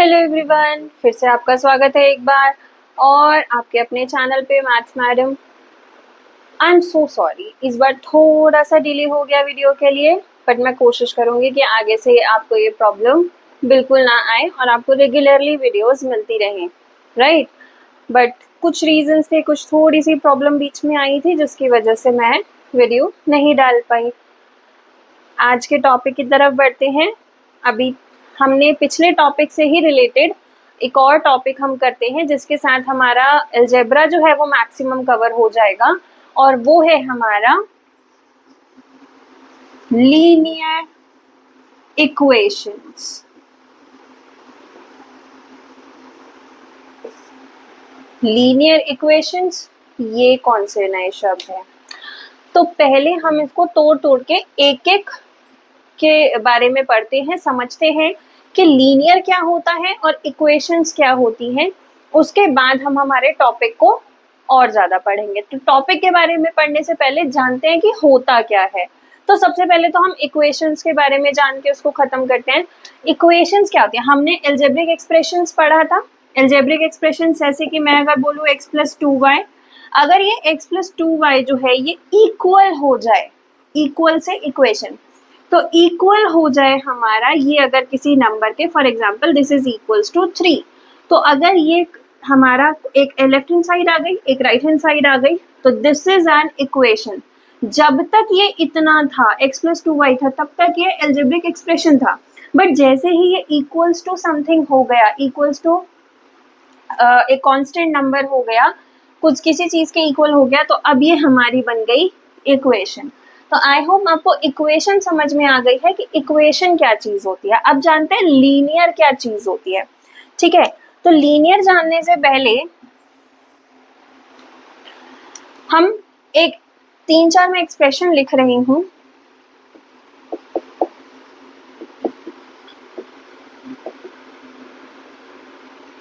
Hello everyone, फिर से आपका स्वागत है एक बार और आपके अपने चैनल पे maths madam. I am so sorry, इस बार थोड़ा सा डिले हो गया वीडियो के लिए, बट मैं कोशिश करूँगी कि आगे से आपको ये प्रॉब्लम बिल्कुल ना आए और आपको रेगुलरली वीडियोस मिलती रहें, राइट। बट कुछ रीजंस थे, कुछ थोड़ी सी प्रॉब्लम बीच में आई थी जिसकी वजह से मैं वीडियो नहीं डाल पाई। आज के टॉपिक की तरफ बढ़ते हैं। अभी हमने पिछले टॉपिक से ही रिलेटेड एक और टॉपिक हम करते हैं जिसके साथ हमारा अलजेब्रा जो है वो मैक्सिमम कवर हो जाएगा, और वो है हमारा लीनियर इक्वेशंस। लीनियर इक्वेशंस, ये कौन से नए शब्द हैं? तो पहले हम इसको तोड़ तोड़ के एक एक के बारे में पढ़ते हैं, समझते हैं कि लीनियर क्या होता है और इक्वेशंस क्या होती हैं। उसके बाद हम हमारे टॉपिक को और ज़्यादा पढ़ेंगे। तो टॉपिक के बारे में पढ़ने से पहले जानते हैं कि होता क्या है। तो सबसे पहले तो हम इक्वेशंस के बारे में जान के उसको खत्म करते हैं। इक्वेशंस क्या होती है? हमने एल्जेब्रिक एक्सप्रेशंस पढ़ा था। एल्जेब्रिक एक्सप्रेशंस ऐसे कि मैं अगर बोलूँ x + 2y, अगर ये x + 2y जो है ये इक्वल हो जाए, इक्वल से इक्वेशन, तो इक्वल हो जाए हमारा ये अगर किसी नंबर के, for example this is equals to 3, तो अगर ये हमारा एक लेफ्ट हैंड साइड आ गई, एक राइट हैंड साइड आ गई, तो दिस इज एन इक्वेशन। जब तक ये इतना था, x + 2y था, तब तक ये एल्जेब्रिक एक्सप्रेशन था। बट जैसे ही ये इक्वल्स टू समथिंग हो गया, इक्वल्स टू एक कांस्टेंट नंबर हो गया, कुछ किसी चीज के इक्वल हो गया, तो अब ये हमारी बन गई इक्वेशन। तो आई होप आपको इक्वेशन समझ में आ गई है कि इक्वेशन क्या चीज होती है। अब जानते हैं लीनियर क्या चीज होती है, ठीक है। तो लीनियर जानने से पहले हम एक 3-4 में एक्सप्रेशन लिख रही हूं।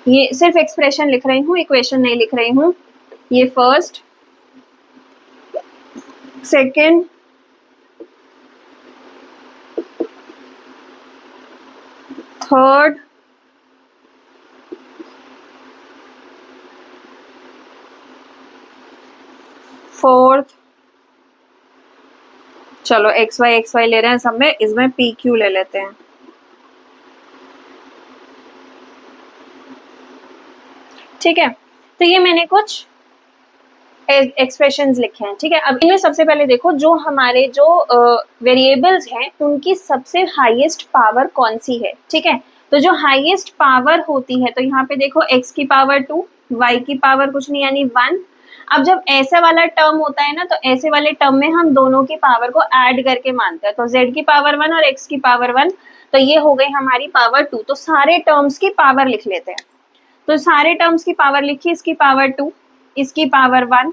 ये सिर्फ एक्सप्रेशन लिख रही हूँ, इक्वेशन नहीं लिख रही हूँ। ये फर्स्ट, सेकेंड, थर्ड, फोर्थ, चलो एक्स वाई ले रहे हैं सब में, इसमें पी क्यू ले लेते हैं, ठीक है। तो ये मैंने कुछ एक्सप्रेशंस लिखे हैं, ठीक है। अब इनमें सबसे पहले देखो, जो हमारे जो वेरिएबल्स हैं उनकी सबसे हाईएस्ट पावर कौन सी है, ठीक है। तो जो हाईएस्ट पावर होती है, तो यहाँ पे देखो x की पावर 2, y की पावर कुछ नहीं यानी 1। अब जब ऐसा वाला टर्म होता है ना, तो ऐसे वाले टर्म में हम दोनों की पावर को ऐड करके मानते हैं। तो z की पावर 1 और x की पावर 1, तो ये हो गई हमारी पावर 2। तो सारे टर्म्स की पावर लिख लेते हैं। तो सारे टर्म्स की पावर लिखी, इसकी पावर 2, इसकी पावर 1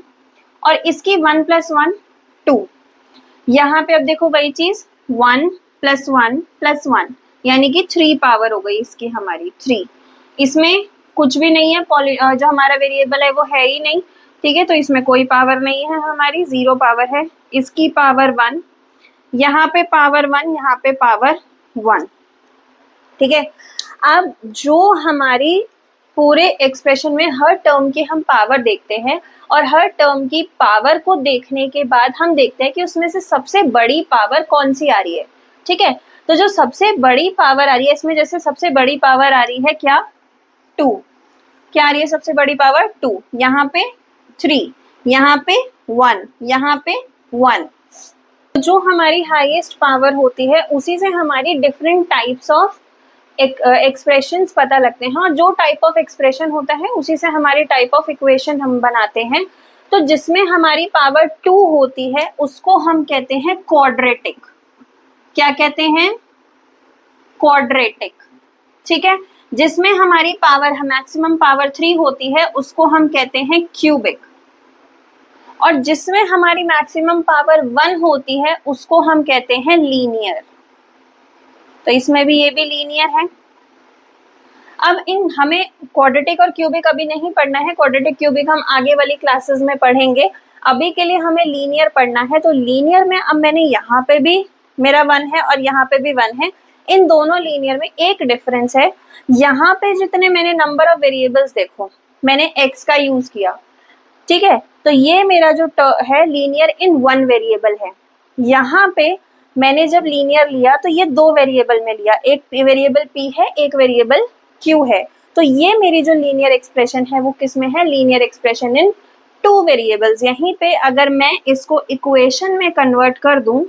और इसकी 1 + 1 2। यहाँ पे अब देखो वही चीज, 1 + 1 + 1 यानी कि 3 पावर हो गई इसकी हमारी 3। इसमें कुछ भी नहीं है, जो हमारा वेरिएबल है वो है ही नहीं, ठीक है। तो इसमें कोई पावर नहीं है, हमारी 0 पावर है। इसकी पावर 1, यहाँ पे पावर 1, यहाँ पे पावर 1, ठीक है। अब जो हमारी पूरे एक्सप्रेशन में हर टर्म की हम पावर देखते हैं, और हर टर्म की पावर को देखने के बाद हम देखते हैं कि उसमें से सबसे बड़ी पावर कौन सी आ रही है, ठीक है। तो जो सबसे बड़ी पावर आ रही है इसमें, जैसे सबसे बड़ी पावर आ रही है क्या, 2। क्या आ रही है सबसे बड़ी पावर? 2। यहाँ पे 3, यहाँ पे 1, यहाँ पे 1। जो हमारी हाईएस्ट पावर होती है उसी से हमारी डिफरेंट टाइप्स ऑफ एक्सप्रेशंस पता लगते हैं, और जो टाइप ऑफ एक्सप्रेशन होता है उसी से हमारी टाइप ऑफ इक्वेशन हम बनाते हैं। तो जिसमें हमारी पावर 2 होती है उसको हम कहते हैं क्वाड्रेटिक। क्या कहते हैं? क्वाड्रेटिक, ठीक है। जिसमें हमारी पावर मैक्सिमम पावर 3 होती है उसको हम कहते हैं क्यूबिक, और जिसमें हमारी मैक्सिमम पावर 1 होती है उसको हम कहते हैं लीनियर। तो इसमें भी ये भी लीनियर है। अब हमें क्वाड्रेटिक और क्यूबिक अभी नहीं पढ़ना है, क्वाड्रेटिक क्यूबिक हम आगे वाली क्लासेस में पढ़ेंगे। अभी के लिए हमें लीनियर पढ़ना है। तो लीनियर में अब मैंने यहाँ पे भी मेरा 1 है और यहाँ पे भी 1 है, इन दोनों लीनियर में एक डिफरेंस है, यहाँ पे जितने मैंने नंबर ऑफ वेरिएबल्स, देखो मैंने x का यूज किया, ठीक है, तो ये मेरा जो है लीनियर इन वन वेरिएबल है। यहाँ पे मैंने जब लीनियर लिया तो ये दो वेरिएबल में लिया, एक वेरिएबल p है, एक वेरिएबल q है, तो ये मेरी जो लीनियर एक्सप्रेशन है वो किस में है, linear expression in two variables. यहीं पे अगर मैं इसको इक्वेशन में कन्वर्ट कर दूं,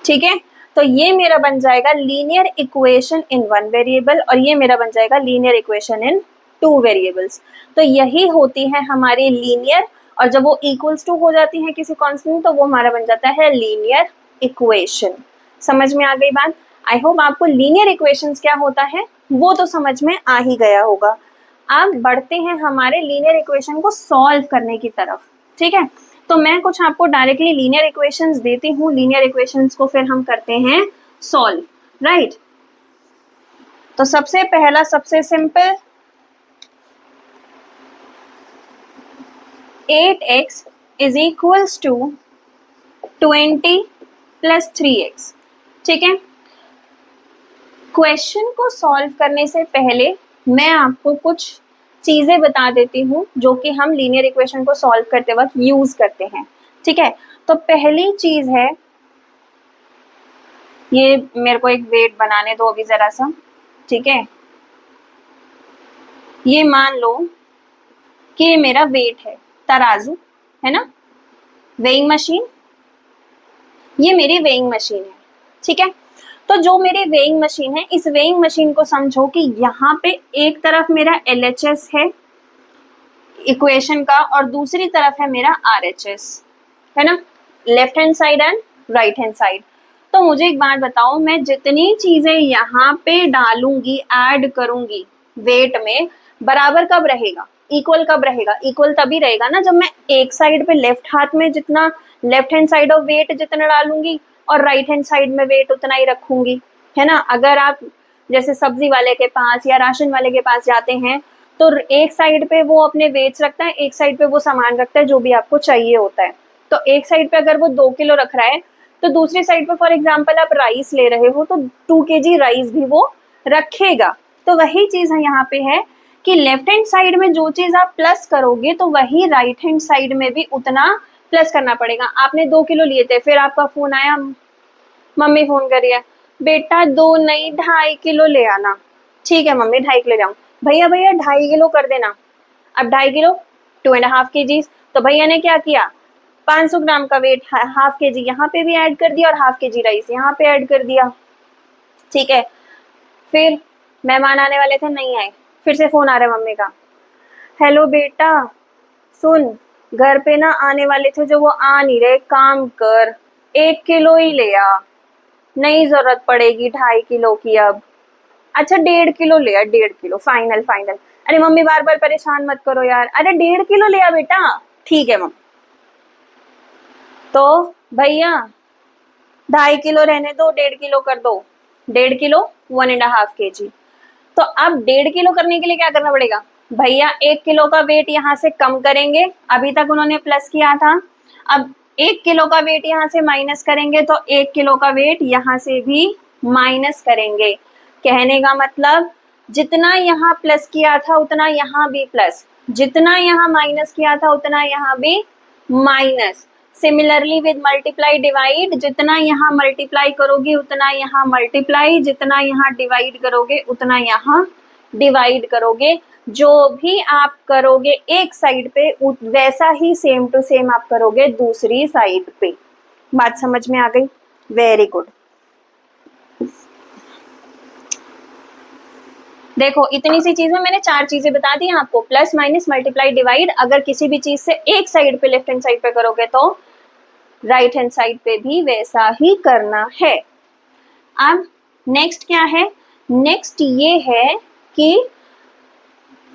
ठीक है, तो ये मेरा बन जाएगा linear equation in one variable और ये मेरा बन जाएगा linear equation in two variables. तो यही होती है हमारी लीनियर, और जब वो इक्वल्स टू हो जाती है किसी कांस्टेंट तो वो हमारा बन जाता है लीनियर इक्वेशन। समझ में आ गई बात? आई होप आपको लीनियर इक्वेशंस क्या होता है वो तो समझ में आ ही गया होगा। अब बढ़ते हैं हमारे लीनियर इक्वेशन को सॉल्व करने की तरफ, ठीक है। तो मैं कुछ आपको डायरेक्टली लीनियर इक्वेशंस देती हूँ, लीनियर इक्वेशंस को फिर हम करते हैं सॉल्व, राइट। तो सबसे पहला, सबसे simple, 8x is equals to 20 plus 3x, ठीक है। क्वेश्चन को सॉल्व करने से पहले मैं आपको कुछ चीजें बता देती हूँ जो कि हम लीनियर इक्वेशन को सॉल्व करते वक्त यूज करते हैं, ठीक है। तो पहली चीज है, ये मेरे को एक वेट बनाने दो अभी जरा सा, ठीक है। ये मान लो कि ये मेरा वेट है, तराजू है ना, वेइंग मशीन, ये मेरी वेइंग मशीन है, ठीक है। तो जो मेरी वेइंग मशीन है, इस वेइंग मशीन को समझो कि यहाँ पे एक तरफ मेरा LHS है इक्वेशन का और दूसरी तरफ है मेरा RHS, है ना, left hand side and right hand side. तो मुझे एक बात बताओ, मैं जितनी चीजें यहाँ पे डालूंगी, ऐड करूंगी वेट में, बराबर कब रहेगा, इक्वल कब रहेगा? इक्वल तभी रहेगा ना जब मैं एक साइड पे लेफ्ट हाथ में जितना, left hand side of weight जितना डालूंगी और राइट हैंड साइड में वेट उतना ही रखूंगी, है ना। अगर आप जैसे सब्जी वाले के पास या राशन वाले के पास जाते हैं तो एक साइड पे वो अपने वेट्स रखता है, एक साइड पे वो सामान रखता है जो भी आपको चाहिए होता है। तो एक साइड पे अगर वो 2 किलो रख रहा है तो दूसरी साइड पे फॉर एग्जाम्पल आप राइस ले रहे हो तो 2 kg राइस भी वो रखेगा। तो वही चीज है यहाँ पे है कि लेफ्ट हैंड साइड में जो चीज आप प्लस करोगे तो वही राइट हैंड साइड में भी उतना प्लस करना पड़ेगा। आपने 2 किलो लिए थे, फिर आपका फोन आया, मम्मी फोन करिए, बेटा 2 नहीं 2.5 किलो ले आना। ठीक है मम्मी 2.5 किलो ले आऊँ। भैया 2.5 किलो कर देना। अब 2.5 किलो 2.5 kg, तो भैया ने क्या किया, 500 ग्राम का वेट हाफ के जी यहाँ पे भी ऐड कर दिया और हाफ kg राइस यहाँ पे ऐड कर दिया, ठीक है। फिर मेहमान आने वाले थे, नहीं आए, फिर से फोन आ रहा है मम्मी का, हेलो बेटा सुन, घर पे ना आने वाले थे जो वो आ नहीं रहे, काम कर 1 किलो ही ले आ, नहीं जरूरत पड़ेगी 2.5 किलो की अब। अच्छा 1.5 किलो ले आ, 1.5 किलो फाइनल फाइनल। अरे मम्मी बार बार परेशान मत करो यार, अरे 1.5 किलो ले आ बेटा। ठीक है मम्मी। तो भैया 2.5 किलो रहने दो, 1.5 किलो कर दो, 1.5 किलो 1.5 kg। तो अब 1.5 किलो करने के लिए क्या करना पड़ेगा, भैया 1 किलो का वेट यहाँ से कम करेंगे, अभी तक उन्होंने प्लस किया था, अब 1 किलो का वेट यहाँ से माइनस करेंगे तो 1 किलो का वेट यहाँ से भी माइनस करेंगे। कहने का मतलब जितना यहाँ प्लस किया था उतना यहाँ भी प्लस, जितना यहाँ माइनस किया था उतना यहाँ भी minus. Similarly with multiply divide, जितना यहाँ मल्टीप्लाई करोगे उतना यहाँ मल्टीप्लाई, जितना यहाँ डिवाइड करोगे उतना यहाँ डिवाइड करोगे। जो भी आप करोगे एक साइड पे वैसा ही सेम टू सेम आप करोगे दूसरी साइड पे। बात समझ में आ गई? Very good. देखो इतनी सी चीज में मैंने 4 चीजें बता दी आपको, प्लस माइनस मल्टीप्लाई डिवाइड। अगर किसी भी चीज से एक साइड पे लेफ्ट हैंड साइड पे करोगे तो राइट हैंड साइड पे भी वैसा ही करना है। अब नेक्स्ट क्या है, नेक्स्ट ये है कि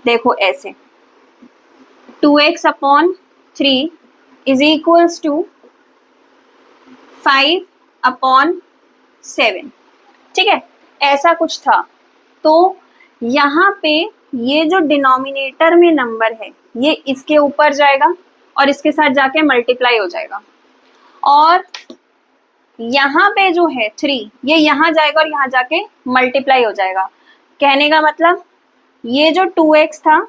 देखो ऐसे 2x/3 इज इक्वल्स टू 5/7, ठीक है, ऐसा कुछ था। तो यहाँ पे ये जो डिनोमिनेटर में नंबर है ये इसके ऊपर जाएगा और इसके साथ जाके मल्टीप्लाई हो जाएगा, और यहाँ पे जो है 3 ये यहाँ जाएगा और यहाँ जाके मल्टीप्लाई हो जाएगा। कहने का मतलब ये जो 2x था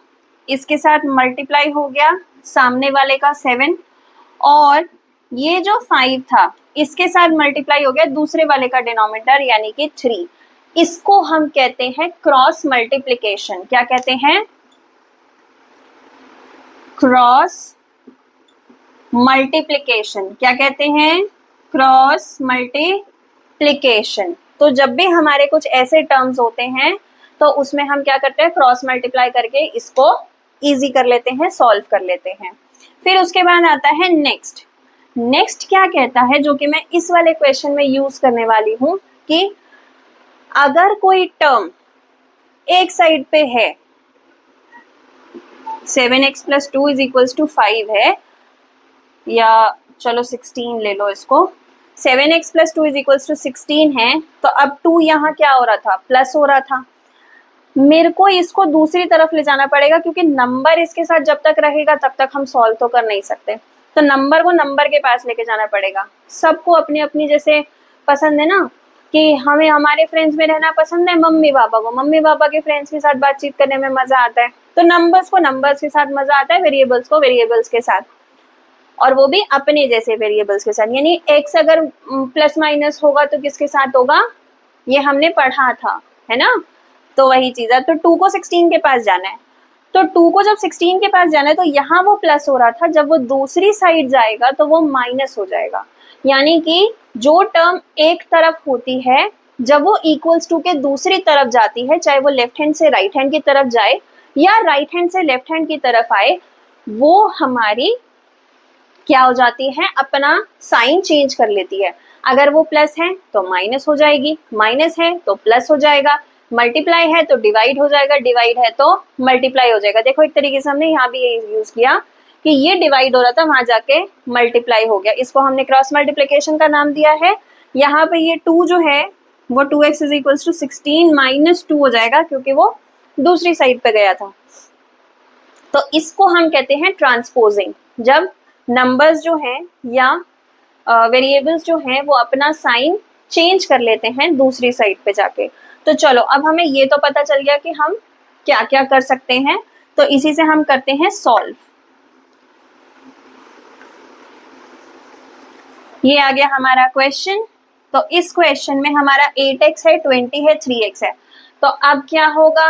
इसके साथ मल्टीप्लाई हो गया सामने वाले का 7, और ये जो 5 था इसके साथ मल्टीप्लाई हो गया दूसरे वाले का डिनोमिनेटर यानी कि 3। इसको हम कहते हैं क्रॉस मल्टीप्लिकेशन। क्या कहते हैं? Cross multiplication. क्या कहते हैं? Cross multiplication. तो जब भी हमारे कुछ ऐसे टर्म्स होते हैं तो उसमें हम क्या करते हैं? क्रॉस मल्टीप्लाई करके इसको इजी कर लेते हैं, सॉल्व कर लेते हैं। फिर उसके बाद आता है नेक्स्ट। नेक्स्ट क्या कहता है, जो कि मैं इस वाले क्वेश्चन में यूज करने वाली हूं, कि अगर कोई टर्म एक साइड पे है 7x + 2 = 5 है, या चलो 16 ले लो इसको, 7x + 2 = 16 है, तो अब 2 यहाँ क्या हो रहा था? प्लस हो रहा था। मेरे को इसको दूसरी तरफ ले जाना पड़ेगा क्योंकि नंबर इसके साथ जब तक रहेगा तब तक हम सॉल्व तो कर नहीं सकते। तो नंबर को नंबर के पास लेके जाना पड़ेगा। सबको अपनी अपनी जैसे पसंद है ना, कि हमें हमारे फ्रेंड्स में रहना पसंद है, मम्मी पापा को मम्मी पापा के फ्रेंड्स के साथ बातचीत करने में मजा आता है, तो नंबर्स को नंबर्स के साथ मजा आता है, वेरिएबल्स को वेरिएबल्स के साथ, और वो भी अपने जैसे वेरिएबल्स के साथ। यानी x अगर प्लस माइनस होगा तो किसके साथ होगा? ये हमने पढ़ा था, है ना? तो वही चीज है। तो 2 को 16 के पास जाना है, तो 2 को जब 16 के पास जाना है तो यहाँ वो प्लस हो रहा था, जब वो दूसरी साइड जाएगा तो वो माइनस हो जाएगा। यानी कि जो टर्म एक तरफ होती है जब वो इक्वल्स टू के दूसरी तरफ जाती है, चाहे वो लेफ्ट हैंड से राइट हैंड की तरफ जाए या राइट हैंड से लेफ्ट हैंड की तरफ आए, वो हमारी क्या हो जाती है? अपना साइन चेंज कर लेती है। अगर वो प्लस है तो माइनस हो जाएगी, माइनस है तो प्लस हो जाएगा, मल्टीप्लाई है तो डिवाइड हो जाएगा, डिवाइड है तो मल्टीप्लाई हो जाएगा। देखो एक तरीके से हमने यहाँ भी ये यूज किया कि ये डिवाइड हो रहा था, वहां जाके मल्टीप्लाई हो गया। इसको हमने क्रॉस मल्टीप्लिकेशन का नाम दिया है। यहाँ पे ये 2 जो है वो 2x = 16 - 2 हो जाएगा क्योंकि वो दूसरी साइड पे गया था। तो इसको हम कहते हैं ट्रांसपोजिंग, जब नंबर्स जो हैं या वेरिएबल्स जो हैं वो अपना साइन चेंज कर लेते हैं दूसरी साइड पे जाके। तो चलो अब हमें ये तो पता चल गया कि हम क्या क्या कर सकते हैं, तो इसी से हम करते हैं सॉल्व। ये आ गया हमारा क्वेश्चन। तो इस क्वेश्चन में हमारा 8x है, 20 है, 3x है। तो अब क्या होगा?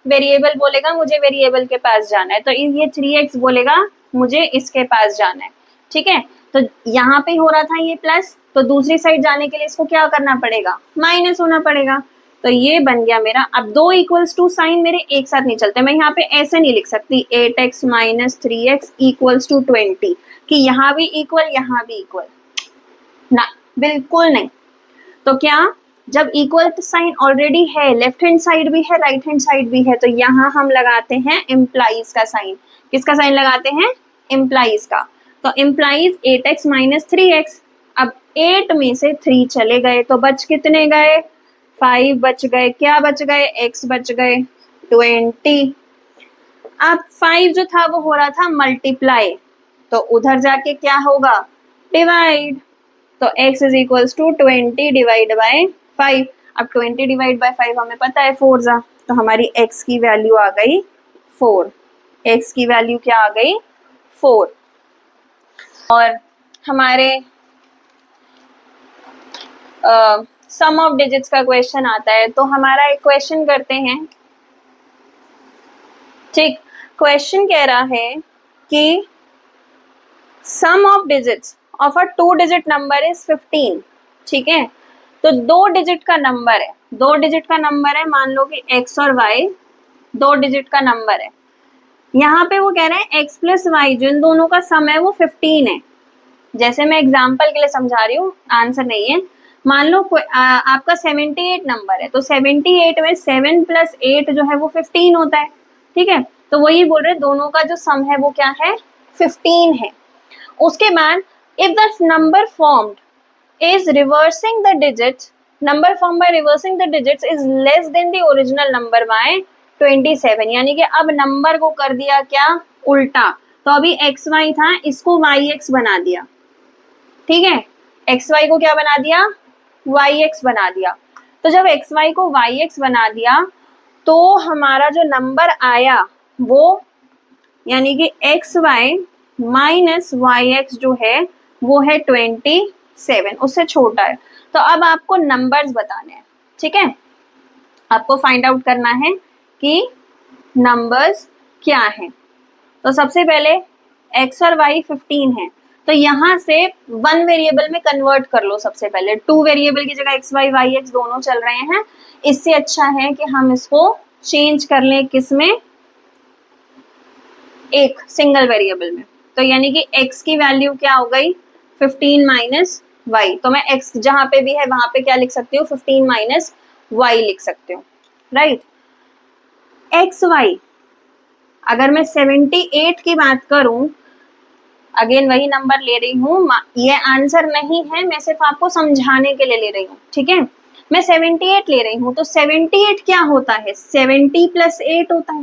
वेरिएबल बोलेगा मुझे वेरिएबल के पास जाना है, तो ये 3x बोलेगा मुझे इसके पास जाना है। ठीक है, तो यहाँ पे हो रहा था ये प्लस, तो दूसरी साइड जाने के लिए इसको क्या करना पड़ेगा? माइनस होना पड़ेगा। तो ये बन गया मेरा। अब 2 = 2 साइन मेरे एक साथ नहीं चलते, मैं यहाँ पे ऐसे नहीं लिख सकती 8x - 3x = 20 कि यहाँ भी इक्वल यहाँ भी इक्वल ना, बिल्कुल नहीं। तो क्या, जब इक्वल साइन ऑलरेडी है, लेफ्ट हैंड साइड भी है राइट हैंड साइड भी है, तो यहाँ हम लगाते हैं इम्प्लाइज का साइन। किसका साइन लगाते हैं? इम्प्लाइज का। तो इम्प्लाइज 8x - 3x। अब 8 में से 3 चले गए तो बच कितने गए? 5 बच गए। क्या बच गए? x बच गए 20। अब 5 जो था वो हो रहा था मल्टीप्लाई, तो उधर जाके क्या होगा? डिवाइड। तो x = 20 डिवाइड बाय 5। अब 20 डिवाइड बाय 5 हमें पता है 4 जा, तो हमारी x की वैल्यू आ गई 4। x की वैल्यू क्या आ गई? 4। और हमारे सम ऑफ डिजिट्स का क्वेश्चन आता है, तो हमारा एक क्वेश्चन करते हैं। ठीक, क्वेश्चन कह रहा है कि sum of digits of a 2 digit number is 15। ठीक है, तो 2 डिजिट का नंबर है, 2 डिजिट का नंबर है, मान लो कि x और y 2 डिजिट का नंबर है। यहाँ पे वो कह रहे हैं x + y जो इन दोनों का सम है वो 15 है। जैसे मैं एग्जाम्पल के लिए समझा रही हूँ, आंसर नहीं है। मान लो आपका 78 नंबर है, तो 78 में 7 + 8 जो है वो 15 होता है। ठीक है, तो वही बोल रहे दोनों का जो सम है वो क्या है? 15 है। उसके बाद if the number formed is reversing the digits, number formed by reversing the digits is less than the original number by 27, यानी कि अब नंबर को कर दिया क्या? उल्टा। तो अभी xy था, इसको yx बना दिया। ठीक है, एक्स वाई को क्या बना दिया, वाई एक्स बना दिया। तो जब एक्स वाई को वाई एक्स बना दिया तो हमारा जो नंबर आया वो यानी कि x y minus y x जो है वो है 27, उससे छोटा है। तो अब आपको नंबर्स बताने हैं, ठीक है, आपको फाइंड आउट करना है कि नंबर्स क्या हैं। तो सबसे पहले x और y 15 है, तो यहां से वन वेरिएबल में कन्वर्ट कर लो। सबसे पहले टू वेरिएबल की जगह x y y x दोनों चल रहे हैं, इससे अच्छा है कि हम इसको चेंज कर लें किसमें, एक सिंगल वेरिएबल में। तो यानी कि x की वैल्यू क्या हो गई 15 माइनस वाई, तो मैं x जहां पे भी है वहां पे क्या लिख सकती हूँ 15 माइनस वाई लिख सकती हूँ, राइट। एक्स वाई अगर मैं 78 की बात करूं, अगेन वही नंबर ले रही हूँ, ये आंसर नहीं है, मैं सिर्फ आपको समझाने के लिए ले रही हूँ, ठीक है। मैं 78 ले रही हूँ, तो 78 क्या होता है, 70 प्लस 8 होता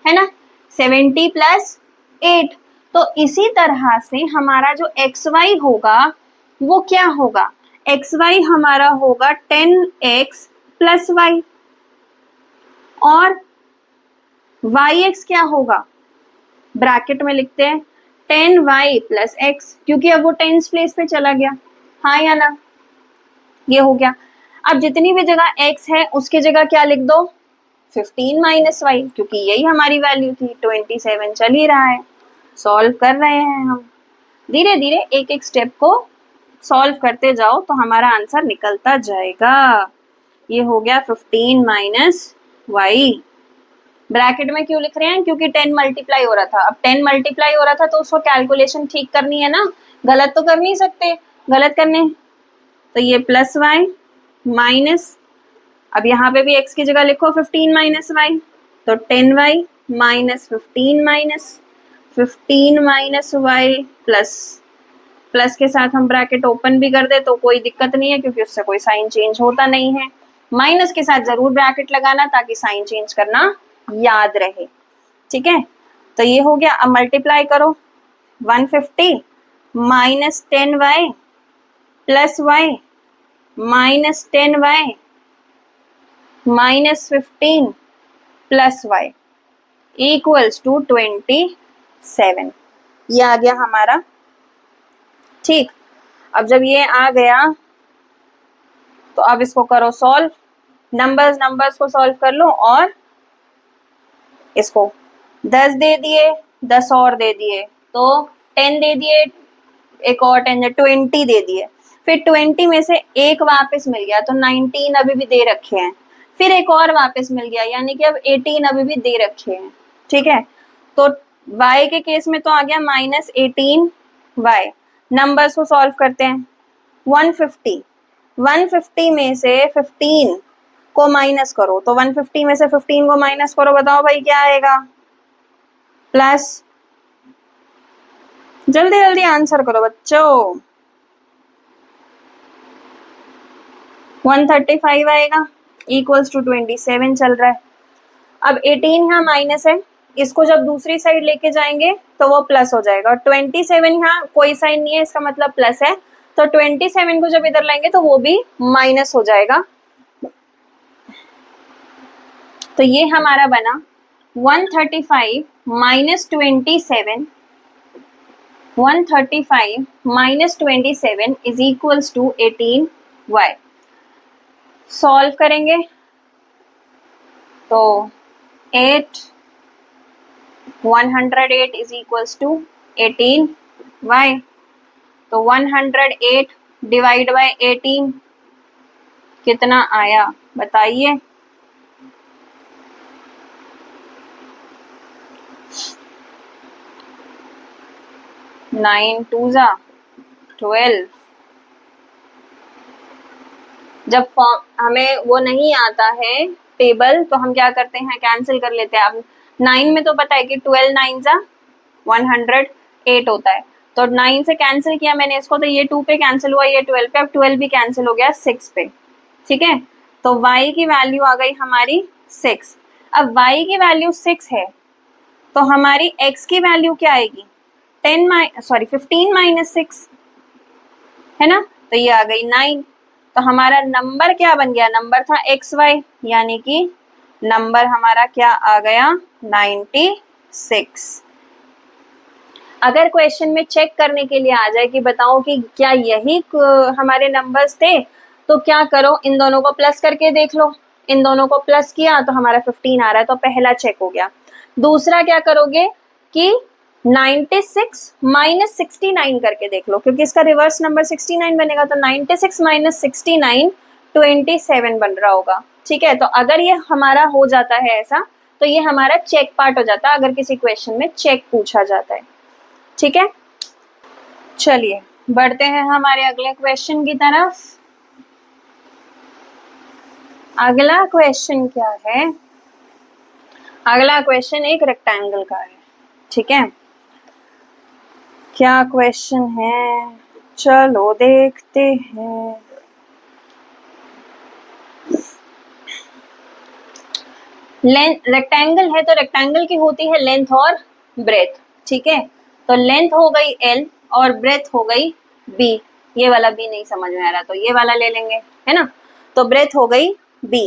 है ना, 70 प्लस 8। तो इसी तरह से हमारा जो एक्स वाई होगा वो क्या होगा, एक्स वाई हमारा होगा 10x प्लस वाई, और वाई एक्स क्या होगा, ब्रैकेट में लिखते हैं 10y प्लस एक्स, क्योंकि अब वो टेंस प्लेस पे चला गया, हाँ या ना, ये हो गया। अब जितनी भी जगह x है उसकी जगह क्या लिख दो 15 माइनस वाई, क्योंकि यही हमारी वैल्यू थी, 27 चल ही रहा है। सॉल्व कर रहे हैं हम, धीरे धीरे एक एक स्टेप को सॉल्व करते जाओ तो हमारा आंसर निकलता जाएगा। ये हो गया 15 माइनस वाई। ब्रैकेट में क्यों लिख रहे हैं, क्योंकि 10 मल्टीप्लाई हो रहा था। अब 10 मल्टीप्लाई हो रहा था तो उसको कैलकुलेशन ठीक करनी है ना, गलत तो कर नहीं सकते, गलत करने, तो ये प्लस वाई माइनस, अब यहाँ पे भी x की जगह लिखो 15 माइनस वाई, तो 10y minus 15 minus y plus, plus के साथ हम ब्रैकेट ओपन भी कर दे तो कोई दिक्कत नहीं है, क्योंकि उससे कोई साइन चेंज होता नहीं है। माइनस के साथ जरूर ब्रैकेट लगाना ताकि साइन चेंज करना याद रहे, ठीक है। तो ये हो गया, अब मल्टीप्लाई करो 150 minus 10y plus y minus 10y minus 15 plus y equals to 27। ये आ गया हमारा, ठीक। अब जब ये आ गया तो अब इसको करो सॉल्व, नंबर्स को सॉल्व कर लो, और इसको 10 दे दिए, 10 और दे दिए तो 10 दे दिए, एक और 10 20 दे दिए, फिर 20 में से एक वापस मिल गया तो 19 अभी भी दे रखे हैं, फिर एक और वापस मिल गया यानी कि अब 18 अभी भी दे रखे हैं, ठीक है। तो y के केस में तो आ गया माइनस 18y। नंबर्स को सॉल्व करते हैं, 150 में से 15 को माइनस करो, तो 150 में से 15 को माइनस करो, बताओ भाई क्या आएगा, प्लस, जल्दी जल्दी आंसर करो बच्चों, 135 आएगा, इक्वल्स टू 27 चल रहा है। अब 18 यहाँ माइनस है, इसको जब दूसरी साइड लेके जाएंगे तो वो प्लस हो जाएगा, और 27 यहाँ कोई साइन नहीं है, इसका मतलब प्लस है, तो 27 को जब इधर लाएंगे तो वो भी माइनस हो जाएगा। तो ये हमारा बना 135 minus 27, 135 minus 27 is equals to 18y। Solve करेंगे तो 108 इज इक्वल्स टू 18y, तो 108 डिवाइड बाय 18 कितना आया बताइए, 9 2 जा 12। जब फॉर्म हमें वो नहीं आता है टेबल तो हम क्या करते हैं, कैंसिल कर लेते हैं। अब 9 में तो पता है कि 12 9 जा 108 होता है, तो 9 से कैंसिल किया मैंने इसको, तो ये 2 पे कैंसिल हुआ, ये 12 पे, अब 12 भी कैंसिल हो गया 6 पे, ठीक है। तो y की वैल्यू आ गई हमारी 6। अब y की वैल्यू 6 है तो हमारी x की वैल्यू क्या आएगी, 15 माइनस 6 है ना, तो ये आ गई 9। तो हमारा नंबर क्या बन गया, नंबर था XY, यानी कि नंबर हमारा क्या आ गया 96। अगर क्वेश्चन में चेक करने के लिए आ जाए कि बताओ कि क्या यही हमारे नंबर्स थे, तो क्या करो, इन दोनों को प्लस करके देख लो। इन दोनों को प्लस किया तो हमारा 15 आ रहा है, तो पहला चेक हो गया। दूसरा क्या करोगे कि 96 माइनस 69 करके देख लो, क्योंकि इसका रिवर्स नंबर 69 बनेगा, तो 96 माइनस 69 27 बन रहा होगा। ठीक है, तो अगर ये हमारा हो जाता है ऐसा, तो ये हमारा चेक पार्ट हो जाता है अगर किसी क्वेश्चन में चेक पूछा जाता है। ठीक है, चलिए बढ़ते हैं हमारे अगले क्वेश्चन की तरफ। अगला क्वेश्चन क्या है, अगला क्वेश्चन एक रेक्टेंगल का है। ठीक है, क्या क्वेश्चन है, चलो देखते हैं। लेंथ, रेक्टेंगल है तो रेक्टेंगल की होती है लेंथ और ब्रेथ। ठीक है, तो लेंथ हो गई L और ब्रेथ हो गई B। ये वाला B नहीं समझ में आ रहा तो ये वाला ले लेंगे, है ना। तो ब्रेथ हो गई B।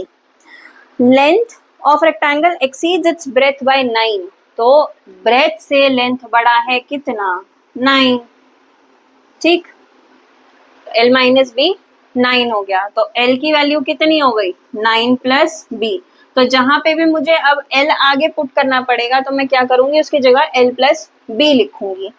Length of rectangle exceeds its breadth by 9। तो ब्रेथ से लेंथ बड़ा है कितना, 9। ठीक, L माइनस B 9 हो गया, तो L की वैल्यू कितनी हो गई 9 प्लस B। तो जहां पे भी मुझे अब L आगे पुट करना पड़ेगा तो मैं क्या करूंगी, उसकी जगह L प्लस B लिखूंगी।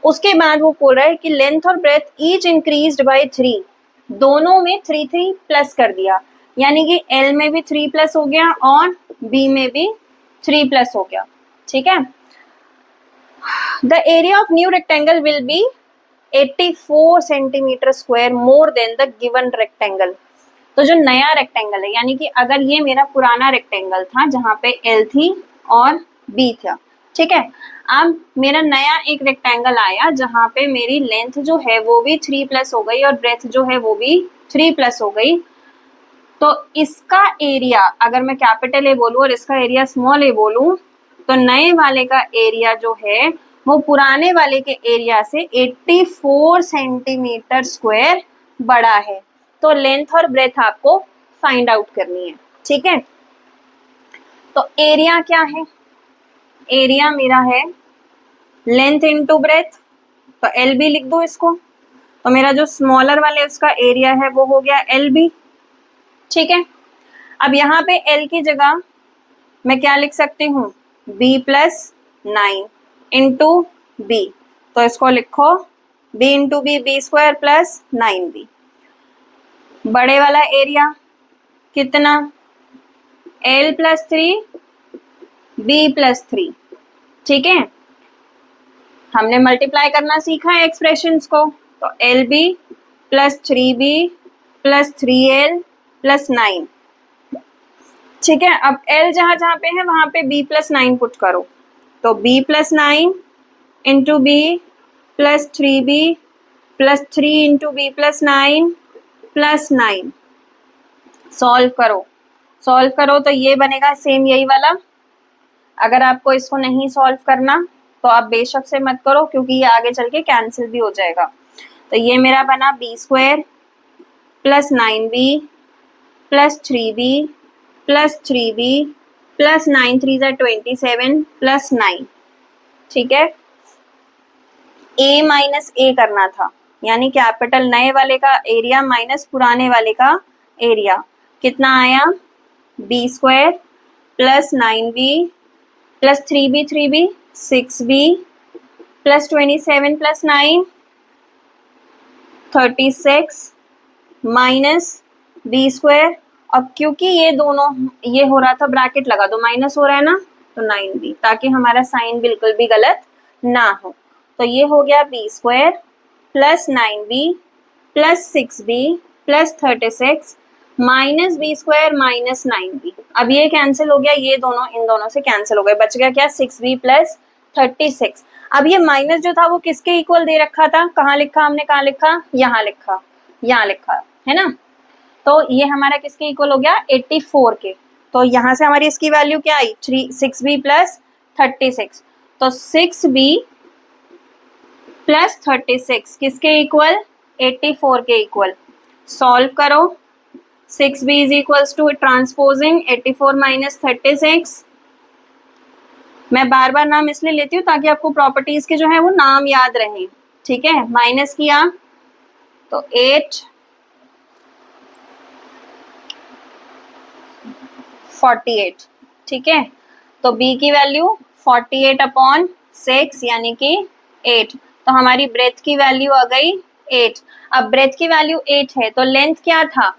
उसके बाद वो बोल रहा है कि लेंथ और ब्रेथ ईच इंक्रीज्ड बाय 3। दोनों में 3 प्लस कर दिया, यानी कि L में भी 3 प्लस हो गया और B में भी 3 प्लस हो गया। ठीक है, the area of new rectangle will be 84 centimetre square more than the given rectangle. तो जो नया रेक्टेंगल है, यानी कि अगर ये मेरा पुराना रेक्टेंगल था जहां पे L थी और B था, ठीक है, अब मेरा नया एक रेक्टेंगल आया जहां पे मेरी लेंथ जो है वो भी 3 प्लस हो गई और ब्रेथ जो है वो भी 3 प्लस हो गई। तो इसका एरिया अगर मैं कैपिटल A बोलूं और इसका एरिया स्मॉल a बोलूं, तो नए वाले का एरिया जो है वो पुराने वाले के एरिया से 84 सेंटीमीटर स्क्वायर बड़ा है। तो लेंथ और ब्रेथ आपको फाइंड आउट करनी है। ठीक है, तो एरिया क्या है, एरिया मेरा है लेंथ इनटू ब्रेथ, तो एल बी लिख दो इसको। तो मेरा जो स्मॉलर वाले उसका एरिया है वो हो गया एल बी। ठीक है, अब यहाँ पे एल की जगह मैं क्या लिख सकती हूँ, बी प्लस 9 इंटू बी। तो इसको लिखो b into b, b square plus 9b। बड़े वाला एरिया कितना, L प्लस 3 B प्लस 3। ठीक है, हमने मल्टीप्लाई करना सीखा है एक्सप्रेशंस को, तो LB plus 3B plus 3L plus 9। ठीक है, अब L जहां जहां पे है वहां पे B प्लस 9 पुट करो, तो B plus 9 into B plus 3B plus 3 into B plus 9 plus 9। Solve करो, सॉल्व करो तो ये बनेगा सेम यही वाला। अगर आपको इसको नहीं सॉल्व करना तो आप बेशक से मत करो, क्योंकि ये आगे चल के कैंसिल भी हो जाएगा। तो ये मेरा बना b square plus 9b plus 3b plus 3b plus 9 3 27 plus 9। ठीक है, a माइनस a करना था, यानी कैपिटल नए वाले का एरिया माइनस पुराने वाले का एरिया कितना आया, b square plus 9b plus 3b 6b plus 27 plus 9 36 minus b square. अब क्योंकि ये दोनों ये हो रहा था ब्रैकेट लगा दो, माइनस हो रहा है ना, तो 9b, ताकि हमारा साइन बिल्कुल भी गलत ना हो। तो ये हो गया b square plus 9b plus 6b plus 36 minus b square minus 9b। अब ये कैंसिल हो गया, ये दोनों इन दोनों से कैंसिल हो गए, बच गया क्या 6b प्लस 36। अब ये माइनस जो था वो किसके इक्वल दे रखा था, कहाँ लिखा हमने, कहाँ लिखा, यहाँ लिखा, यहाँ लिखा है ना। तो ये हमारा किसके इक्वल हो गया 84 के। तो यहाँ से हमारी इसकी वैल्यू क्या आई 6b प्लस 36। तो 6b प्लस 36 किसके इक्वल 84 के इक्वल। सॉल्व करो, 6b is equals to transposing 84 minus 36। मैं बार बार नाम इसलिए लेती हूँ ताकि आपको प्रॉपर्टीज के जो है वो नाम याद रहे, ठीक है। माइनस किया तो 8 48, ठीक है। तो b की वैल्यू 48 अपॉन 6 यानी कि 8। तो हमारी ब्रेथ की वैल्यू आ गई 8। अब ब्रेथ की वैल्यू 8 है तो लेंथ क्या था,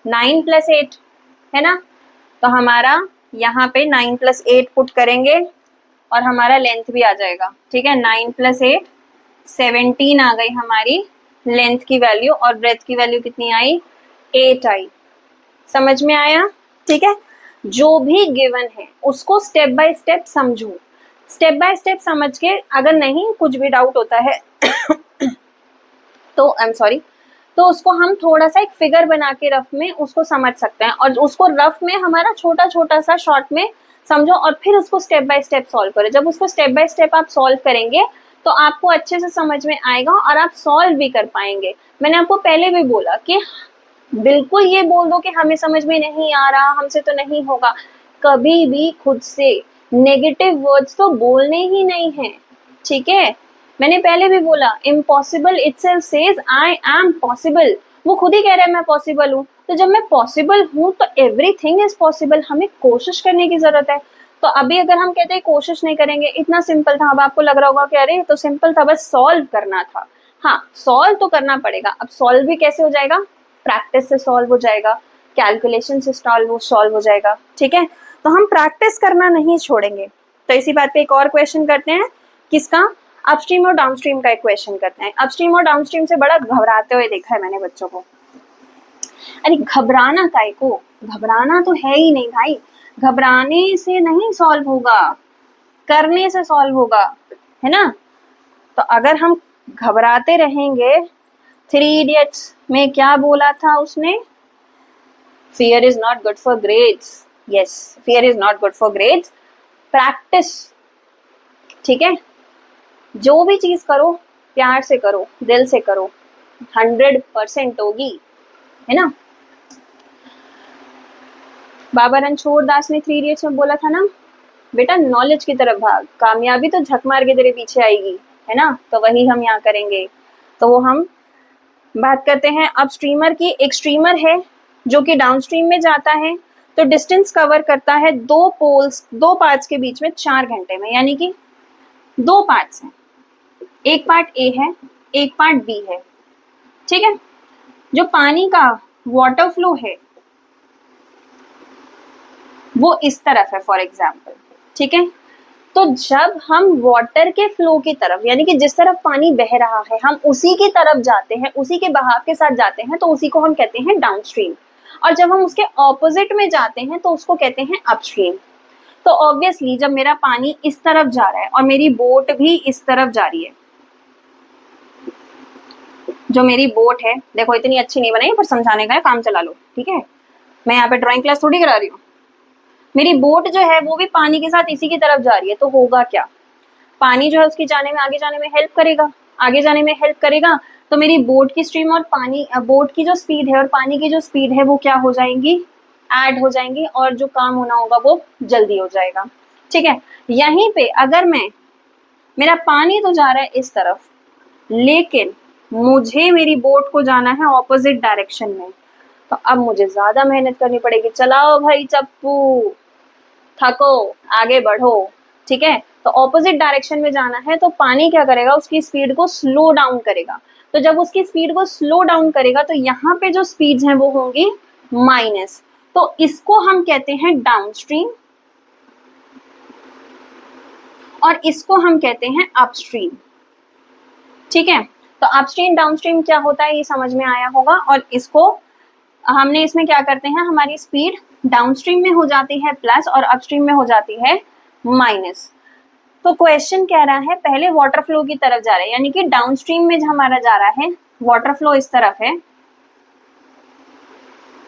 9 प्लस 8 है ना। तो हमारा यहाँ पे 9 प्लस 8 पुट करेंगे और हमारा लेंथ भी आ जाएगा, ठीक है। 9 प्लस 8 17 आ गई हमारी लेंथ की वैल्यू, और ब्रेथ की वैल्यू कितनी आई, 8 आई। समझ में आया, ठीक है। जो भी गिवन है उसको स्टेप बाय स्टेप समझो। स्टेप बाय स्टेप समझ के अगर नहीं कुछ भी डाउट होता है तो आई एम सॉरी, तो उसको हम थोड़ा सा एक फिगर बना के रफ में उसको समझ सकते हैं, और उसको रफ में हमारा छोटा छोटा सा शॉर्ट में समझो, और फिर उसको स्टेप बाय स्टेप सॉल्व करो। जब उसको स्टेप बाय स्टेप आप सॉल्व करेंगे तो आपको अच्छे से समझ में आएगा और आप सॉल्व भी कर पाएंगे। मैंने आपको पहले भी बोला कि बिल्कुल ये बोल दो कि हमें समझ में नहीं आ रहा, हमसे तो नहीं होगा, कभी भी खुद से नेगेटिव वर्ड्स तो बोलने ही नहीं है, ठीक है। मैंने पहले भी बोला impossible itself says I am possible, वो खुद ही कह रहा है मैं पॉसिबल हूँ। तो जब मैं पॉसिबल हूँ तो एवरीथिंग इज पॉसिबल, हमें कोशिश करने की जरूरत है। तो अभी अगर हम कहते हैं कोशिश नहीं करेंगे, इतना सिंपल था, अब आपको लग रहा होगा कि अरे तो सिंपल था, बस सॉल्व करना था। हाँ, सॉल्व तो करना पड़ेगा। अब सॉल्व भी कैसे हो जाएगा, प्रैक्टिस से सॉल्व हो जाएगा, कैलकुलेशन से सॉल्व हो जाएगा, ठीक है। तो हम प्रैक्टिस करना नहीं छोड़ेंगे। तो इसी बात पे एक और क्वेश्चन करते हैं, किसका, अपस्ट्रीम और डाउनस्ट्रीम का एक क्वेश्चन करते हैं। अपस्ट्रीम और डाउनस्ट्रीम से बड़ा घबराते हुए देखा है मैंने बच्चों को। अरे घबराना काहे को, घबराना तो है ही नहीं भाई, घबराने से नहीं सॉल्व होगा, करने से सॉल्व होगा, है ना। तो अगर हम घबराते रहेंगे, 3 इडियट्स में क्या बोला था उसने, fear is not good for grades. Yes, fear is not good for grades, practice, ठीक है। जो भी चीज करो प्यार से करो, दिल से करो, 100% होगी, है ना। बाबा रणछोड़ दास ने 3 इडियट्स में बोला था ना, बेटा नॉलेज की तरफ भाग, कामयाबी तो झक मार के तेरे पीछे आएगी, है ना। तो वही हम यहाँ करेंगे। तो वो हम बात करते हैं अब स्ट्रीमर की। एक स्ट्रीमर है जो कि डाउनस्ट्रीम में जाता है, तो डिस्टेंस कवर करता है 2 पार्ट्स के बीच में 4 घंटे में, यानी कि 2 पार्ट्स हैं, एक पार्ट ए है, एक पार्ट बी है, ठीक है। जो पानी का वाटर फ्लो है वो इस तरफ है फॉर एग्जाम्पल, ठीक है। तो जब हम वाटर के फ्लो की तरफ, यानी कि जिस तरफ पानी बह रहा है हम उसी की तरफ जाते हैं, उसी के बहाव के साथ जाते हैं, तो उसी को हम कहते हैं डाउनस्ट्रीम। और जब हम उसके ऑपोजिट में जाते हैं तो उसको कहते हैं अपस्ट्रीम। तो ऑब्वियसली जब मेरा पानी इस तरफ जा रहा है और मेरी बोट भी इस तरफ जा रही है, जो मेरी बोट है, देखो इतनी अच्छी नहीं बनाई पर समझाने का है, काम चला लो, ठीक है। मैं यहाँ पे ड्राइंग क्लास थोड़ी करा रही हूँ। मेरी बोट जो है वो भी पानी के साथ इसी की तरफ जा रही है, तो होगा क्या, पानी जो है उसकी जाने में, आगे जाने में हेल्प करेगा, आगे जाने में हेल्प करेगा। तो मेरी बोट की स्ट्रीम और पानी, बोट की जो स्पीड है और पानी की जो स्पीड है वो क्या हो जाएंगी, ऐड हो जाएंगी, और जो काम होना होगा वो जल्दी हो जाएगा, ठीक है। यहीं पे अगर मेरा पानी तो जा रहा है इस तरफ, लेकिन मुझे मेरी बोट को जाना है ऑपोजिट डायरेक्शन में, तो अब मुझे ज्यादा मेहनत करनी पड़ेगी। चलाओ भाई चप्पू, थको, आगे बढ़ो, ठीक है। तो ऑपोजिट डायरेक्शन में जाना है तो पानी क्या करेगा, उसकी स्पीड को स्लो डाउन करेगा। तो जब उसकी स्पीड को स्लो डाउन करेगा तो यहाँ पे जो स्पीड्स हैं वो होंगी माइनस, तो इसको हम कहते हैं डाउनस्ट्रीम और इसको हम कहते हैं अपस्ट्रीम, ठीक है। तो अपस्ट्रीम डाउनस्ट्रीम क्या होता है ये समझ में आया होगा। और इसको हमने इसमें क्या करते हैं, हमारी स्पीड डाउनस्ट्रीम में हो जाती है प्लस और अपस्ट्रीम में हो जाती है माइनस। तो क्वेश्चन कह रहा है पहले वाटर फ्लो की तरफ जा रहा है, यानी कि डाउनस्ट्रीम में हमारा जा रहा है वाटर फ्लो इस तरफ है,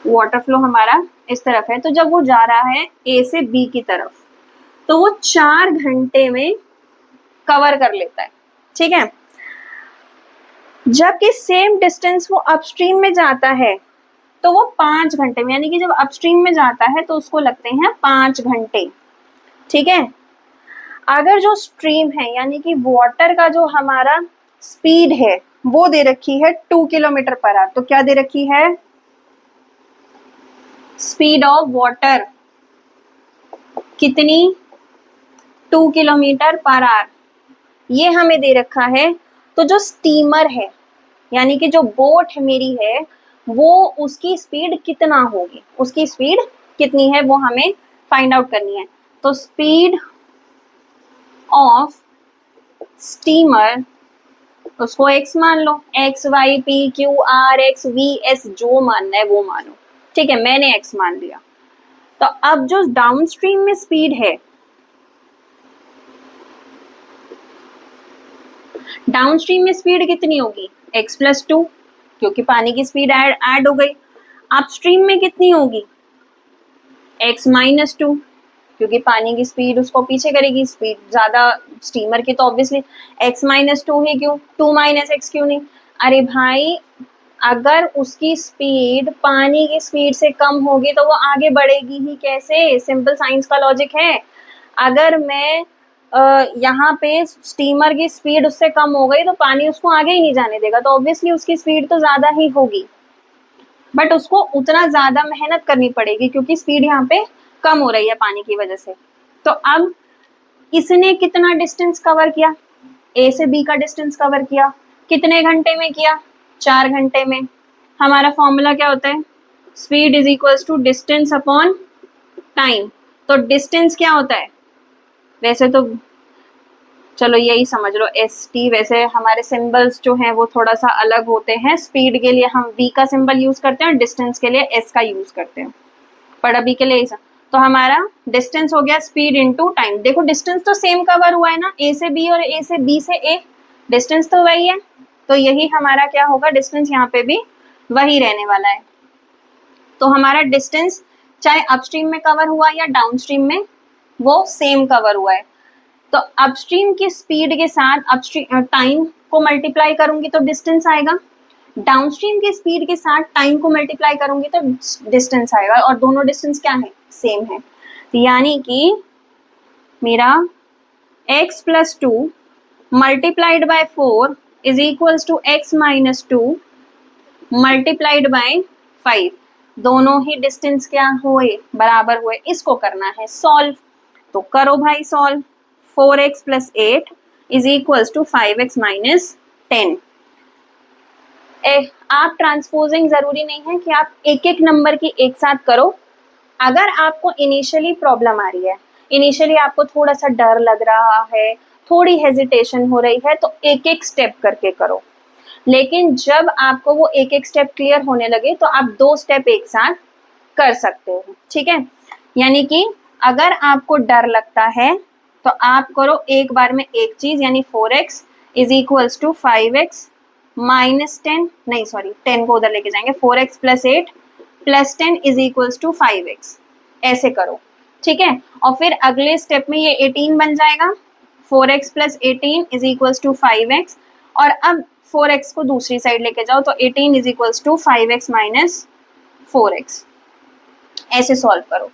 वाटर फ्लो हमारा इस तरफ है। तो जब वो जा रहा है ए से बी की तरफ तो वो 4 घंटे में कवर कर लेता है, ठीक है। जबकि सेम डिस्टेंस वो अपस्ट्रीम में जाता है तो वो 5 घंटे में, यानी कि जब अपस्ट्रीम में जाता है तो उसको लगते हैं 5 घंटे। ठीक है, अगर जो स्ट्रीम है यानी कि वाटर का जो हमारा स्पीड है वो दे रखी है 2 किलोमीटर पर आवर, तो क्या दे रखी है, स्पीड ऑफ वाटर कितनी, 2 किलोमीटर पर आवर, ये हमें दे रखा है। तो जो स्टीमर है यानी कि जो बोट है मेरी है, वो उसकी स्पीड कितना होगी, उसकी स्पीड कितनी है वो हमें फाइंड आउट करनी है। तो स्पीड ऑफ स्टीमर, उसको x मान लो, x y p q r x v s जो मानना है वो मानो। ठीक है, मैंने x मान लिया। तो अब जो डाउनस्ट्रीम में स्पीड है, डाउनस्ट्रीम में स्पीड कितनी होगी, x प्लस 2, क्योंकि पानी की स्पीड ऐड हो गई। अपस्ट्रीम में कितनी होगी, x माइनस 2, क्योंकि पानी की स्पीड उसको पीछे करेगी, स्पीड ज्यादा स्टीमर की, तो ऑब्वियसली x माइनस 2 ही, क्यों 2 माइनस एक्स क्यों नहीं। अरे भाई, अगर उसकी स्पीड पानी की स्पीड से कम होगी तो वो आगे बढ़ेगी ही कैसे, सिंपल साइंस का लॉजिक है। अगर मैं यहाँ पे स्टीमर की स्पीड उससे कम हो गई तो पानी उसको आगे ही नहीं जाने देगा, तो ऑब्वियसली उसकी स्पीड तो ज्यादा ही होगी, बट उसको उतना ज्यादा मेहनत करनी पड़ेगी क्योंकि स्पीड यहाँ पे कम हो रही है पानी की वजह से। तो अब इसने कितना डिस्टेंस कवर किया, ए से बी का डिस्टेंस कवर किया, कितने घंटे में किया, 4 घंटे में। हमारा फॉर्मूला क्या होता है, speed is equals to distance upon time. तो डिस्टेंस क्या होता है, वैसे तो चलो यही समझ लो एस टी, वैसे हमारे सिंबल्स जो हैं वो थोड़ा सा अलग होते हैं। स्पीड के लिए हम वी का सिंबल यूज करते हैं, डिस्टेंस के लिए एस का यूज करते हैं, पर अभी के लिए तो हमारा डिस्टेंस हो गया स्पीड इनटू टाइम। देखो डिस्टेंस तो सेम कवर हुआ है ना, ए से बी और ए से बी से ए, डिस्टेंस तो वही है, तो यही हमारा क्या होगा, डिस्टेंस यहाँ पे भी वही रहने वाला है। तो हमारा डिस्टेंस चाहे अपस्ट्रीम में कवर हुआ या डाउनस्ट्रीम में, वो सेम कवर हुआ है। तो अपस्ट्रीम की स्पीड के साथ अपस्ट्रीम टाइम को मल्टीप्लाई करूंगी तो डिस्टेंस आएगा, डाउनस्ट्रीम की स्पीड के साथ टाइम को मल्टीप्लाई करूंगी तो डिस्टेंस आएगा, और दोनों डिस्टेंस क्या है, सेम है। तो यानी कि मेरा x plus 2 multiplied by 4 is equals to x minus 2 multiplied by 5, दोनों ही डिस्टेंस क्या हुए, बराबर हुए। इसको करना है सॉल्व, तो करो भाई solve. 4x plus 8 is equals to 5x minus 10। आप ट्रांसपोजिंग जरूरी नहीं है कि आप एक एक नंबर की एक साथ करो। अगर आपको इनिशियली प्रॉब्लम आ रही है, इनिशियली आपको थोड़ा सा डर लग रहा है, थोड़ी हेजिटेशन हो रही है, तो एक एक स्टेप करके करो। लेकिन जब आपको वो एक एक स्टेप क्लियर होने लगे तो आप 2 स्टेप एक साथ कर सकते हो। ठीक है, यानी कि अगर आपको डर लगता है तो आप करो एक बार में एक चीज, यानी 4x is equals to 5x minus 10, नहीं सॉरी 10 को उधर लेके जाएंगे, 4x plus 8 plus 10 is equals to 5x, ऐसे करो। ठीक है, और फिर अगले स्टेप में ये 18 बन जाएगा, 4x plus 18 is equals to 5x, और अब 4x को दूसरी साइड लेके जाओ तो 18 is equals to 5x minus 4x, ऐसे सॉल्व करो।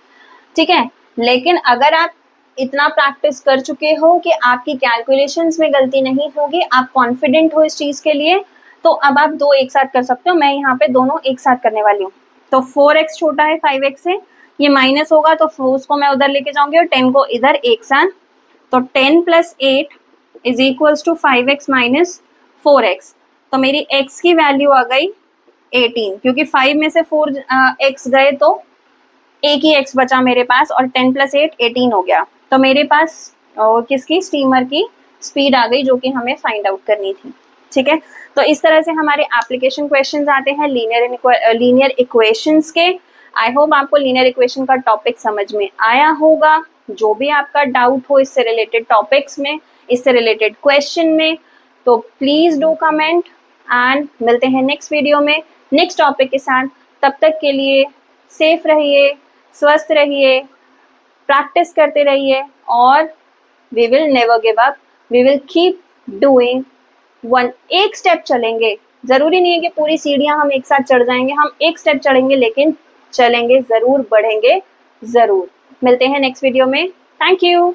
ठीक है, लेकिन अगर आप इतना प्रैक्टिस कर चुके हो कि आपकी कैलकुलेशंस में गलती नहीं होगी, आप कॉन्फिडेंट हो इस चीज के लिए, तो अब आप 2 एक साथ कर सकते हो। मैं यहाँ पे दोनों एक साथ करने वाली हूँ। तो 4x छोटा है 5x से, ये माइनस होगा तो उसको मैं उधर लेके जाऊंगी और 10 को इधर एक साथ, तो 10 plus 8 is equals to 5x minus 4x। तो मेरी x की वैल्यू आ गई 18, क्योंकि 5 में से 4x गए तो एक ही x बचा मेरे पास, और 10 प्लस 8 18 हो गया। तो मेरे पास किसकी, स्टीमर की स्पीड आ गई जो कि हमें फाइंड आउट करनी थी। ठीक है, तो इस तरह से हमारे एप्लीकेशन क्वेश्चंस आते हैं लीनियर इक्वेशंस के। आई होप आपको लीनियर इक्वेशन का टॉपिक समझ में आया होगा। जो भी आपका डाउट हो इससे रिलेटेड टॉपिक्स में, इससे रिलेटेड क्वेश्चन में, तो प्लीज डू कमेंट, एंड मिलते हैं नेक्स्ट वीडियो में नेक्स्ट टॉपिक के साथ। तब तक के लिए सेफ रहिए, स्वस्थ रहिए, प्रैक्टिस करते रहिए, और we will never give up, we will keep doing 1 एक स्टेप चलेंगे, जरूरी नहीं है कि पूरी सीढ़ियां हम एक साथ चढ़ जाएंगे, हम एक स्टेप चढ़ेंगे लेकिन चलेंगे जरूर, बढ़ेंगे जरूर। मिलते हैं नेक्स्ट वीडियो में। Thank you.